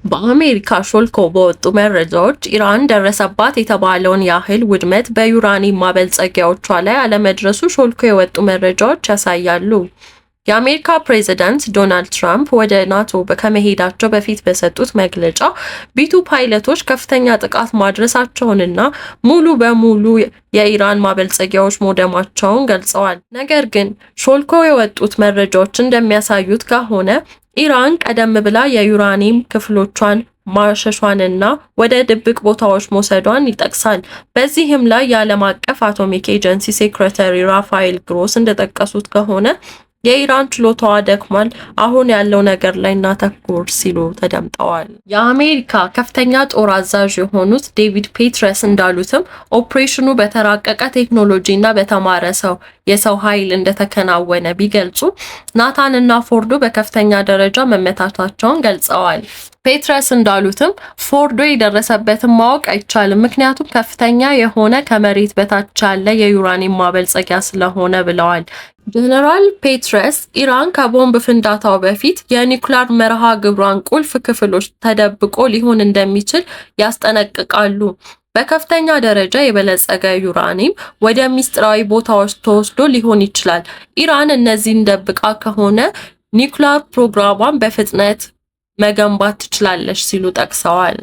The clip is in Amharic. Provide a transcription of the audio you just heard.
በአሜሪካ ሾልከው በወጡ መረጃዎች ኢራን ደረሰባት የተባለውን ያህል ውድመት በዩራኒየም ማበልጸጊያዎቿ ላይ አለመድረሱ ሾልኮ የወጡ መረጃዎች ያሳያሉ። የአሜሪካ ፕሬዝዳንት ዶናልድ ትራምፕ ወደ ናቶ ከመሄዳቸው በፊት በሰጡት መግለጫ ቢቱ ፓይለቶች ከፍተኛ ጥቃት ማድረሳቸውንና ሙሉ በሙሉ የኢራን ማበልጸጊያዎች መውደማቸውን ገልጸዋል። ነገር ግን ሾልኮ የወጡት መረጃዎች እንደሚያሳዩት ከሆነ ኢራን ቀደም ብላ የዩራኒየም ክፍሎቿን ማሸሿንና ወደ ድብቅ ቦታዎች መውሰዷን ይጠቅሳል። በዚህም ላይ የዓለም አቀፍ አቶሚክ ኤጀንሲ ሴክሬታሪ ራፋኤል ግሮስ እንደጠቀሱት ከሆነ የኢራን ችሎታዋ ደክሟል፣ አሁን ያለው ነገር ላይ እናተኩር ሲሉ ተደምጠዋል። የአሜሪካ ከፍተኛ ጦር አዛዥ የሆኑት ዴቪድ ፔትረስ እንዳሉትም ኦፕሬሽኑ በተራቀቀ ቴክኖሎጂ እና በተማረ የሰው ኃይል እንደተከናወነ ቢገልጹ ናታን እና ፎርዶ በከፍተኛ ደረጃ መመታታቸውን ገልጸዋል። ፔትረስ እንዳሉትም ፎርዶ የደረሰበትን ማወቅ አይቻልም፣ ምክንያቱም ከፍተኛ የሆነ ከመሬት በታች ያለ የዩራኒየም ማበልጸጊያ ስለሆነ ብለዋል። ጀነራል ፔትረስ ኢራን ከቦምብ ፍንዳታው በፊት የኒውክሌር መርሃ ግብሯን ቁልፍ ክፍሎች ተደብቆ ሊሆን እንደሚችል ያስጠነቅቃሉ። በከፍተኛ ደረጃ የበለጸገ ዩራኒየም ወደ ሚስጥራዊ ቦታዎች ተወስዶ ሊሆን ይችላል። ኢራን እነዚህን ደብቃ ከሆነ ኒውክሌር ፕሮግራሟን በፍጥነት መገንባት ትችላለች ሲሉ ጠቅሰዋል።